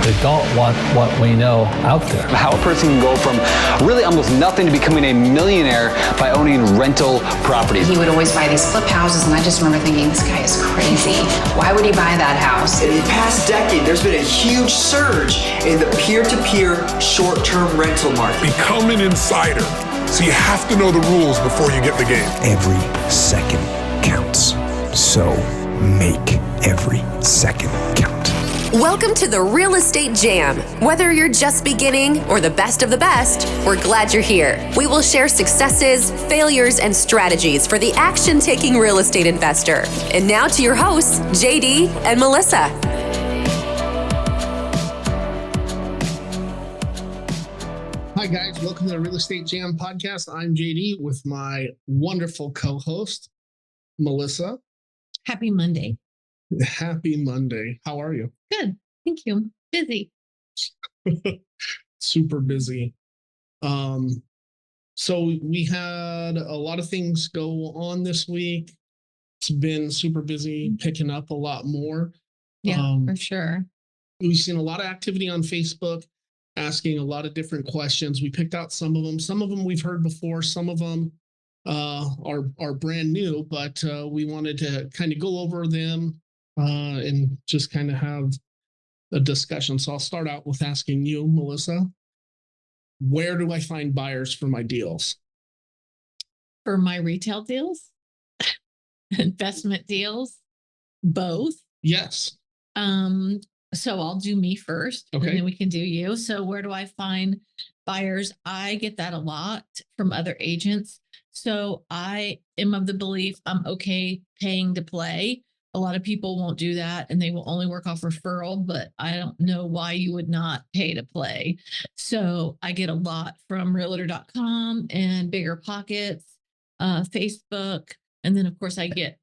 that don't want what we know out there. How a person can go from really almost nothing to becoming a millionaire by owning rental properties. He would always buy these flip houses, and I just remember thinking, this guy is crazy. Why would he buy that house? In the past decade, there's been a huge surge in the peer-to-peer short-term rental market. Become an insider. So you have to know the rules before you get in the game. Every second counts. So make every second count. Welcome to the Real Estate Jam. Whether you're just beginning or the best of the best, we're glad you're here. We will share successes, failures, and strategies for the action-taking real estate investor. And now to your hosts, JD and Melissa. Hi guys, welcome to the Real Estate Jam podcast. I'm JD with my wonderful co-host, Melissa. Happy Monday. Happy Monday. How are you? Good. Thank you. Busy. Super busy. So we had a lot of things go on this week. It's been super busy, picking up a lot more. Yeah, for sure. We've seen a lot of activity on Facebook, asking a lot of different questions. We picked out some of them. Some of them we've heard before. Some of them are brand new, but we wanted to kind of go over them and just kind of have a discussion. So I'll start out with asking you, Melissa, where do I find buyers for my deals? For my retail deals, investment deals, both. Yes. So I'll do me first, okay, and then we can do you. So where do I find buyers? I get that a lot from other agents. So I am of the belief I'm okay paying to play. A lot of people won't do that and they will only work off referral, but I don't know why you would not pay to play. So I get a lot from realtor.com and Bigger Pockets, Facebook. And then of course I get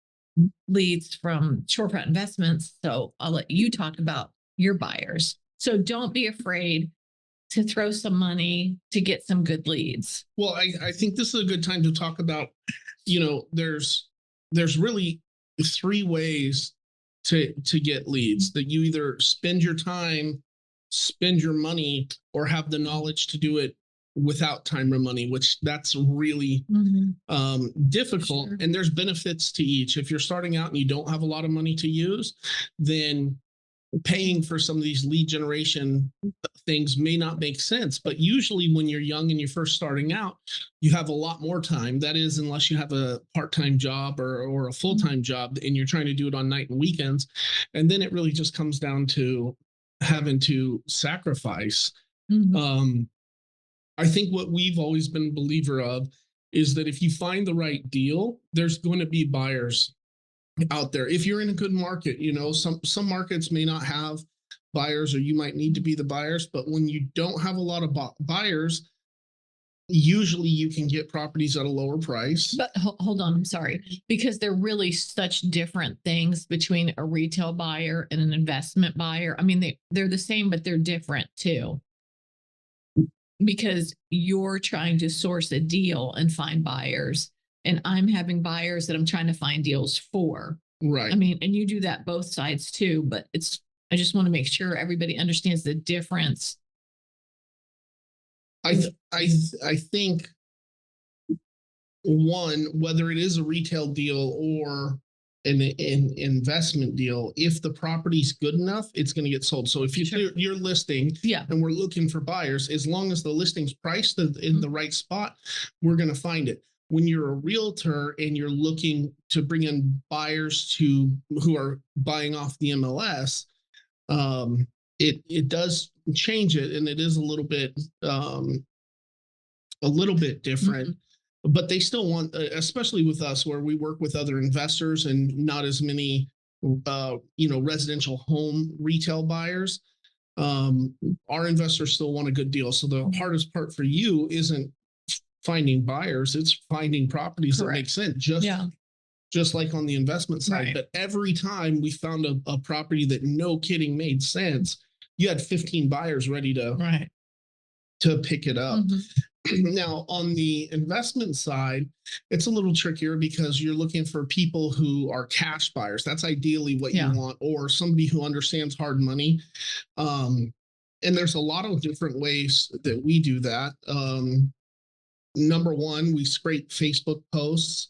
leads from Shorefront Investments. So I'll let you talk about your buyers. So don't be afraid to throw some money to get some good leads. Well, I think this is a good time to talk about, there's really three ways to get leads: that you either spend your time, spend your money, or have the knowledge to do it without time or money, which that's really difficult. Sure. And there's benefits to each. If you're starting out and you don't have a lot of money to use, then paying for some of these lead generation things may not make sense. But usually when you're young and you're first starting out, you have a lot more time. That is, unless you have a part-time job or a full-time job and you're trying to do it on night and weekends. And then it really just comes down to having to sacrifice. I think what we've always been a believer of is that if you find the right deal, there's going to be buyers out there. If you're in a good market, some markets may not have buyers, or you might need to be the buyers. But when you don't have a lot of buyers, usually you can get properties at a lower price. But hold on, I'm sorry, because they're really such different things between a retail buyer and an investment buyer. I mean, they're the same, but they're different too. Because you're trying to source a deal and find buyers, and I'm having buyers that I'm trying to find deals for. Right. I mean, and you do that both sides too, but I just want to make sure everybody understands the difference. I think one, whether it is a retail deal or an investment deal, if the property's good enough, it's going to get sold. So if you're listing, and we're looking for buyers, as long as the listing's priced in the right spot, we're going to find it. When you're a realtor and you're looking to bring in buyers who are buying off the MLS, it does change it, and it is a little bit different. But they still want, especially with us, where we work with other investors and not as many, residential home retail buyers. Our investors still want a good deal. So the hardest part for you isn't finding buyers; it's finding properties that make sense. Just like on the investment side. Right. But every time we found a property that, no kidding, made sense, you had 15 buyers ready to pick it up. Now, on the investment side, it's a little trickier because you're looking for people who are cash buyers. That's ideally what you want, or somebody who understands hard money. And there's a lot of different ways that we do that. Number one, we scrape Facebook posts.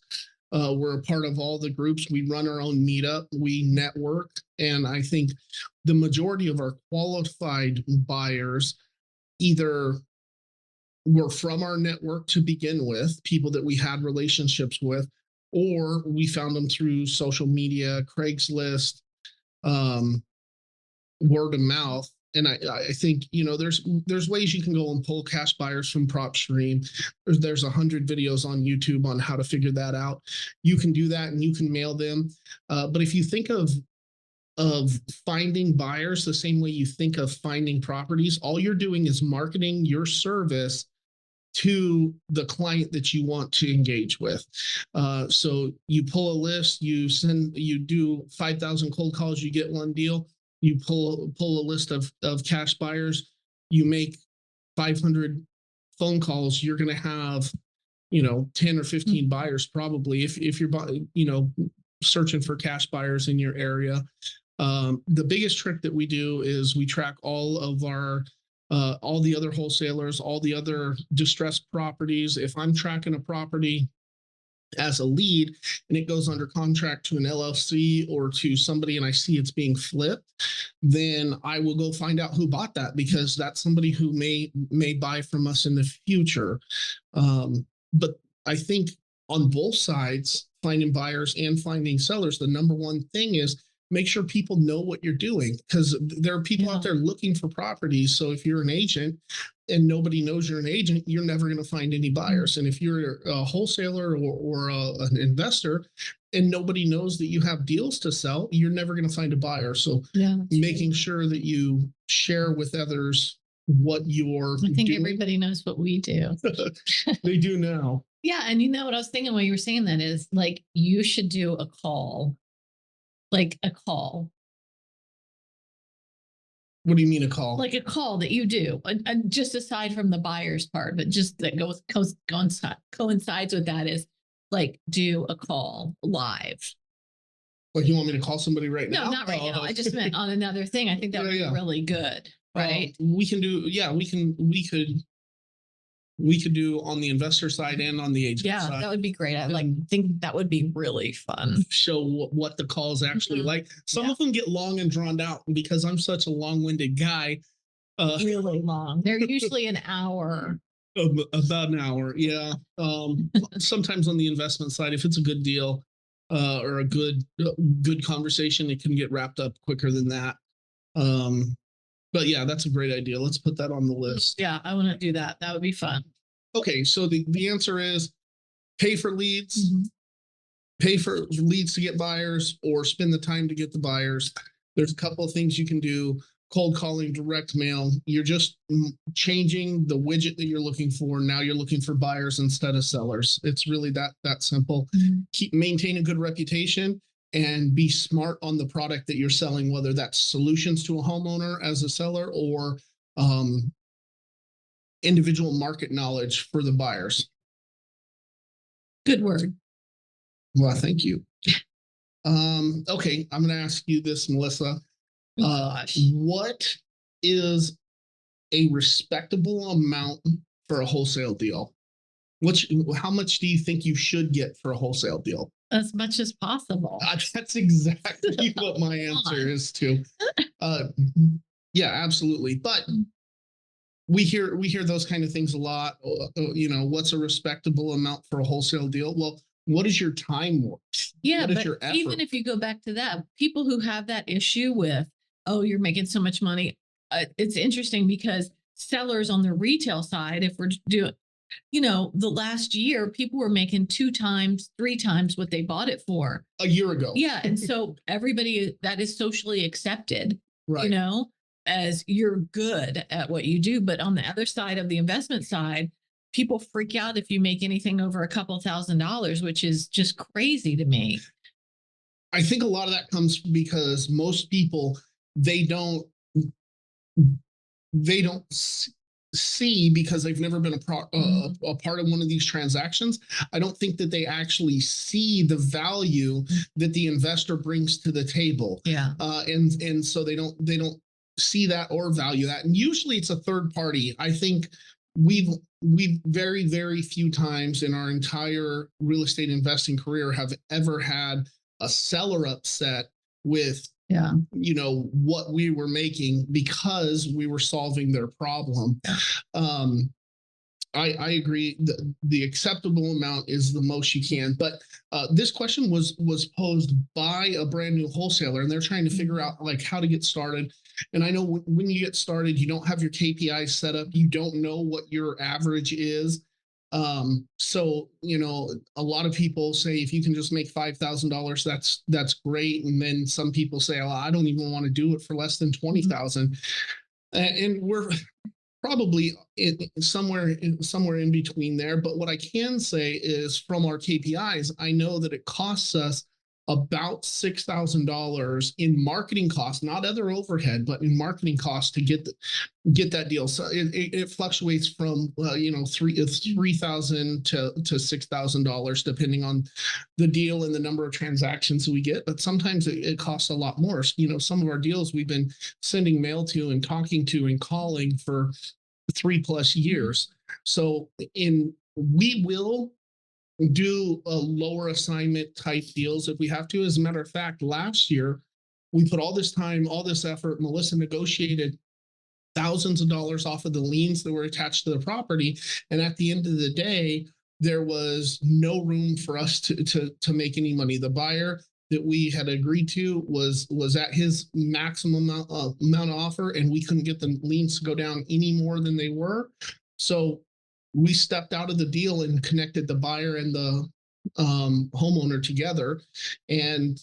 We're a part of all the groups. We run our own meetup. We network. And I think the majority of our qualified buyers either were from our network to begin with, people that we had relationships with, or we found them through social media, Craigslist, word of mouth. And I think, there's ways you can go and pull cash buyers from PropStream. There's 100 videos on YouTube on how to figure that out. You can do that and you can mail them. But if you think of finding buyers the same way you think of finding properties, all you're doing is marketing your service to the client that you want to engage with. So you pull a list, you do 5,000 cold calls, you get one deal. You pull a list of cash buyers, you make 500 phone calls, you're going to have, 10 or 15 buyers probably if you're, searching for cash buyers in your area. The biggest trick that we do is we track all of our all the other wholesalers, all the other distressed properties. If I'm tracking a property as a lead and it goes under contract to an LLC or to somebody and I see it's being flipped, then I will go find out who bought that, because that's somebody who may buy from us in the future. But I think on both sides, finding buyers and finding sellers, the number one thing is make sure people know what you're doing, because there are people out there looking for properties. So if you're an agent and nobody knows you're an agent, you're never going to find any buyers. And if you're a wholesaler or an investor and nobody knows that you have deals to sell, you're never going to find a buyer. So making sure that you share with others what you're I think doing. everybody knows what we do. They do now. Yeah. And what I was thinking when you were saying that is, like, you should do a call. Like a call. What do you mean a call? Like a call that you do, and just aside from the buyer's part, but just that coincides with that is, like, do a call live. Like, you want me to call somebody right now? No, not right now. I just meant on another thing. I think that would be really good, right? We can do, we could do on the investor side and on the agent side. Yeah, that would be great. I think that would be really fun. Show what the call is actually like. Some of them get long and drawn out, because I'm such a long-winded guy. Really long. They're usually an hour. About an hour, yeah. Sometimes on the investment side, if it's a good deal or a good conversation, it can get wrapped up quicker than that. But yeah, that's a great idea. Let's put that on the list. Yeah, I want to do that. That would be fun. Okay, so the answer is pay for leads, pay for leads to get buyers, or spend the time to get the buyers. There's a couple of things you can do. Cold calling, direct mail. You're just changing the widget that you're looking for. Now you're looking for buyers instead of sellers. It's really that simple. Maintain a good reputation and be smart on the product that you're selling, whether that's solutions to a homeowner as a seller or individual market knowledge for the buyers. Good word. Well, thank you. Okay, I'm going to ask you this, Melissa. What is a respectable amount for a wholesale deal? How much do you think you should get for a wholesale deal? As much as possible. That's exactly what my answer is too. Yeah, absolutely. But we hear those kind of things a lot. What's a respectable amount for a wholesale deal? Well, what is your time worth? Yeah, what is but your effort? even if you go back to that, people who have that issue with, oh, you're making so much money. It's interesting because sellers on the retail side, if we're doing, the last year, people were making 2 times, 3 times what they bought it for a year ago. Yeah. And so everybody, that is socially accepted, right? As you're good at what you do. But on the other side of the investment side, people freak out if you make anything over a couple $1,000s, which is just crazy to me. I think a lot of that comes because most people, they don't see, because they've never been a part of one of these transactions. I don't think that they actually see the value that the investor brings to the table. Yeah. And so they don't see that or value that. And usually it's a third party. I think we've very, very few times in our entire real estate investing career have ever had a seller upset with what we were making because we were solving their problem. I agree. The acceptable amount is the most you can. But this question was posed by a brand new wholesaler, and they're trying to figure out like how to get started. And I know when you get started, you don't have your KPIs set up. You don't know what your average is. So a lot of people say if you can just make $5,000, that's great. And then some people say, oh, I don't even want to do it for less than 20,000. And we're probably somewhere in between there. But what I can say is from our KPIs, I know that it costs us about $6,000 in marketing costs, not other overhead, but in marketing costs to get that deal. So it fluctuates from $3,000 to $6,000 depending on the deal and the number of transactions we get. But sometimes it costs a lot more. Some of our deals we've been sending mail to and talking to and calling for 3+ years. So we will do a lower assignment type deals if we have to. As a matter of fact, last year we put all this time, all this effort. Melissa negotiated thousands of dollars off of the liens that were attached to the property, and at the end of the day, there was no room for us to make any money. The buyer that we had agreed to was at his maximum amount of offer, and we couldn't get the liens to go down any more than they were. So we stepped out of the deal and connected the buyer and the homeowner together. And,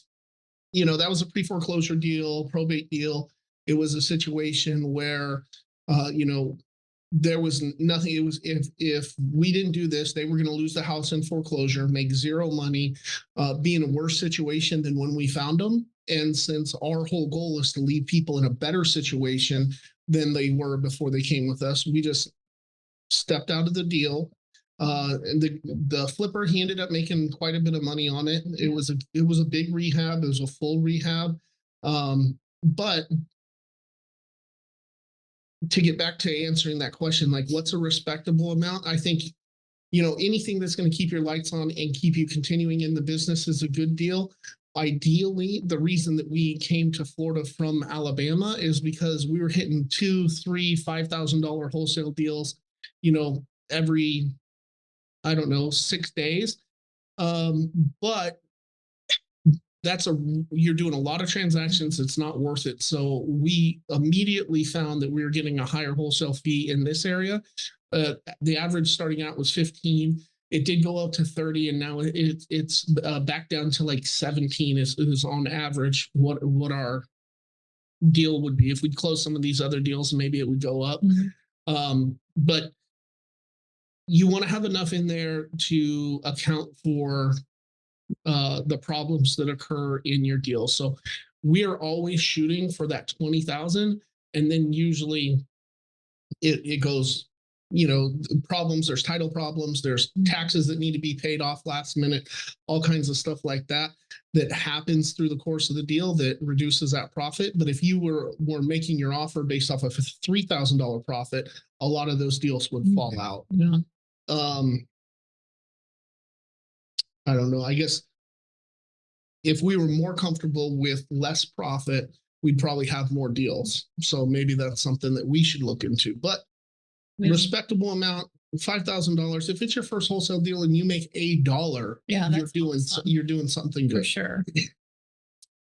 that was a pre-foreclosure deal, probate deal. It was a situation where, there was nothing. It was if we didn't do this, they were going to lose the house in foreclosure, make zero money, be in a worse situation than when we found them. And since our whole goal is to leave people in a better situation than they were before they came with us, we just stepped out of the deal. And the flipper, he ended up making quite a bit of money on it. It was a big rehab. It was a full rehab. But to get back to answering that question, like what's a respectable amount? I think, anything that's going to keep your lights on and keep you continuing in the business is a good deal. Ideally, the reason that we came to Florida from Alabama is because we were hitting $2,000, $3,000, $5,000 wholesale deals, every, 6 days. But you're doing a lot of transactions. It's not worth it. So we immediately found that we were getting a higher wholesale fee in this area. The average starting out was 15. It did go up to 30, and now it's back down to like 17 is on average what our deal would be. If we'd close some of these other deals, maybe it would go up. But you want to have enough in there to account for the problems that occur in your deal. So we are always shooting for that 20,000, and then usually it goes, problems. There's title problems. There's taxes that need to be paid off last minute. All kinds of stuff like that happens through the course of the deal that reduces that profit. But if you were making your offer based off of a $3,000 profit, a lot of those deals would fall out. Yeah. I don't know. I guess if we were more comfortable with less profit, we'd probably have more deals. So maybe that's something that we should look into. But respectable amount, $5,000. If it's your first wholesale deal and you make $1, you're doing something good. For sure.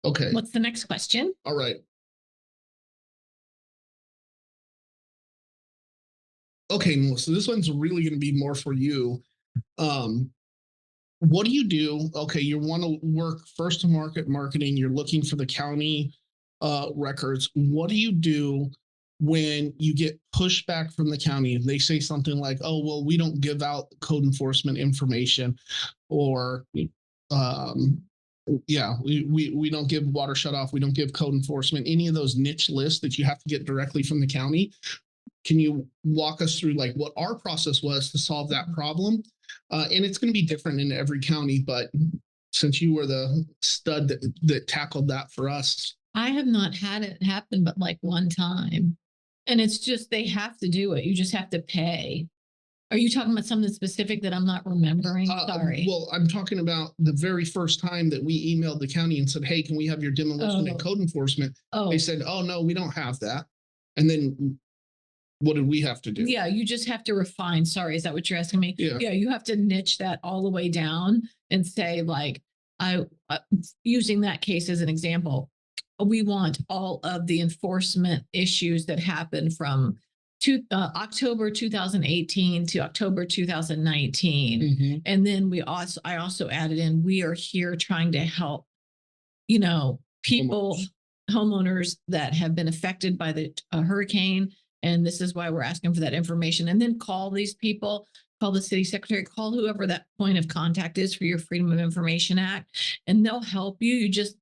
Okay. What's the next question? All right. Okay, Melissa, this one's really going to be more for you. What do you do? Okay, you want to work first to market marketing. You're looking for the county records. What do you do when you get pushback from the county and they say something like, oh, well, we don't give out code enforcement information, or we don't give water shut off, we don't give code enforcement, any of those niche lists that you have to get directly from the county? Can you walk us through like what our process was to solve that problem? And it's going to be different in every county, but since you were the stud that tackled that for us. I have not had it happen, but like one time. And it's just, they have to do it. You just have to pay. Are you talking about something specific that I'm not remembering? Sorry. Well, I'm talking about the very first time that we emailed the county and said, hey, can we have your demolition and code enforcement? Oh, They said, oh, no, we don't have that. And then what did we have to do? yeah, you just have to refine. Sorry, is that what you're asking me? Yeah. Yeah, you have to niche that all the way down and say, like, using that case as an example, we want all of the enforcement issues that happened from October 2018 to October 2019. Mm-hmm. And then I also added in, we are here trying to help, people, homeowners that have been affected by the hurricane. And this is why we're asking for that information. And then call these people, call the city secretary, call whoever that point of contact is for your Freedom of Information Act, and they'll help you. You just,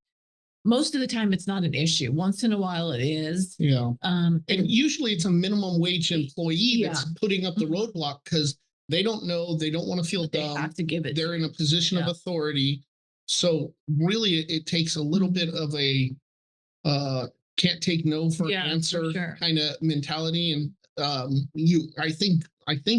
most of the time it's not an issue. Once in a while it is. Yeah. And usually it's a minimum wage employee that's putting up the roadblock because they don't know, they don't want to feel they dumb. have to give it. They're in a position of authority. So really it takes a little bit of a can't take no for an answer kind of mentality. And I think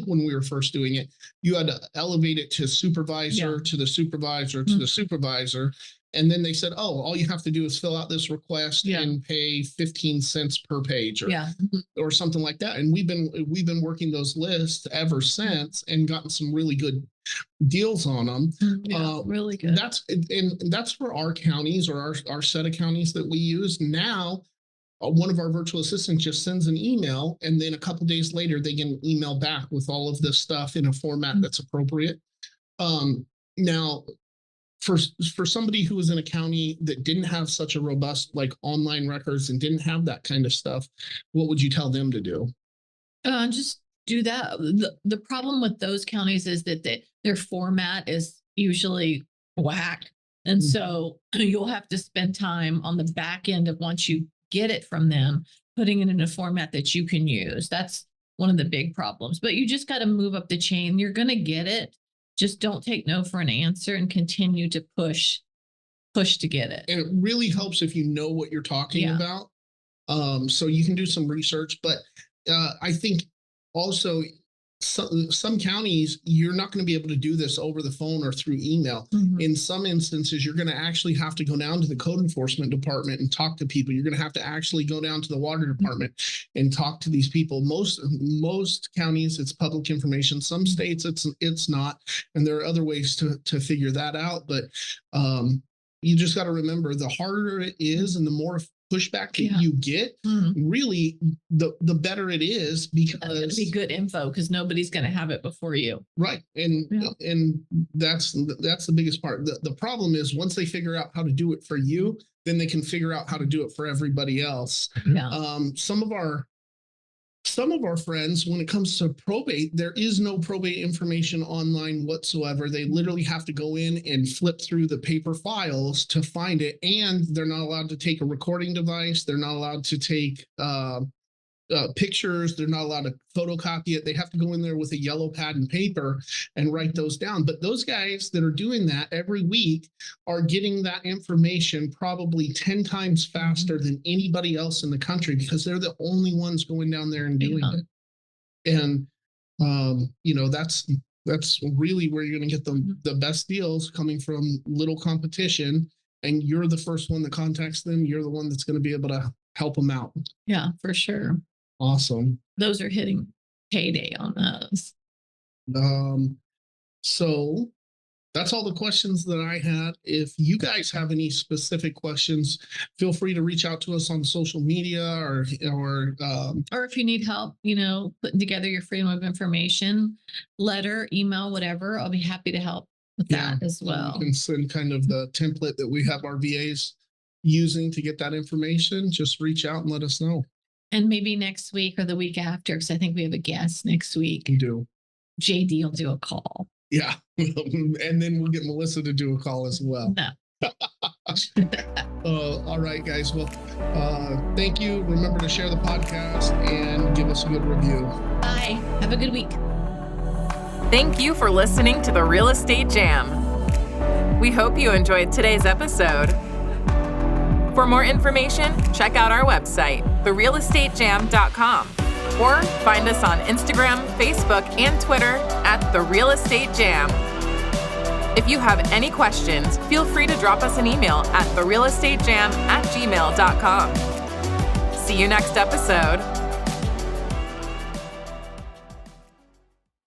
when we were first doing it, you had to elevate it to supervisor, to the supervisor, to the supervisor. And then they said, oh, all you have to do is fill out this request and pay 15 cents per page or something like that. And we've been working those lists ever since and gotten some really good deals on them. Really good. That's for our counties or our set of counties that we use. Now, one of our virtual assistants just sends an email, and then a couple days later, they get an email back with all of this stuff in a format that's appropriate. Now, for somebody who was in a county that didn't have such a robust like online records and didn't have that kind of stuff, what would you tell them to do? Just do that. The problem with those counties is that their format is usually whack. And so you'll have to spend time on the back end of, once you get it from them, putting it in a format that you can use. That's one of the big problems. But you just got to move up the chain. You're going to get it. Just don't take no for an answer and continue to push to get it. And it really helps if you know what you're talking about. So you can do some research. But I think also some counties, you're not going to be able to do this over the phone or through email. In some instances, you're going to actually have to go down to the code enforcement department and talk to people. You're going to have to actually go down to the water department and talk to these people. Most counties, it's public information. Some states, it's not. And there are other ways to figure that out. But you just got to remember, the harder it is and the more pushback that you get, really the better it is, because it's going to be good info because nobody's going to have it before you. Right. And that's the biggest part. The problem is once they figure out how to do it for you, then they can figure out how to do it for everybody else. Some of our friends, when it comes to probate, there is no probate information online whatsoever. They literally have to go in and flip through the paper files to find it. And they're not allowed to take a recording device. They're not allowed to take pictures. They're not allowed to photocopy it. They have to go in there with a yellow pad and paper and write those down. But those guys that are doing that every week are getting that information probably 10 times faster than anybody else in the country, because they're the only ones going down there and doing it. And that's really where you're going to get the best deals, coming from little competition. And you're the first one that contacts them. You're the one that's going to be able to help them out. Yeah, for sure. Awesome. Those are hitting payday on those. So that's all the questions that I had. If you guys have any specific questions, feel free to reach out to us on social media or if you need help, putting together your Freedom of Information letter, email, whatever, I'll be happy to help with that as well. You can send kind of the template that we have our VAs using to get that information. Just reach out and let us know. And maybe next week or the week after, because I think we have a guest next week. We do. JD will do a call. Yeah. And then we'll get Melissa to do a call as well. No. All right, guys. Well, thank you. Remember to share the podcast and give us a good review. Bye. Have a good week. Thank you for listening to the Real Estate Jam. We hope you enjoyed today's episode. For more information, check out our website, therealestatejam.com, or find us on Instagram, Facebook, and Twitter at The Real Estate Jam. If you have any questions, feel free to drop us an email at therealestatejam@gmail.com. See you next episode.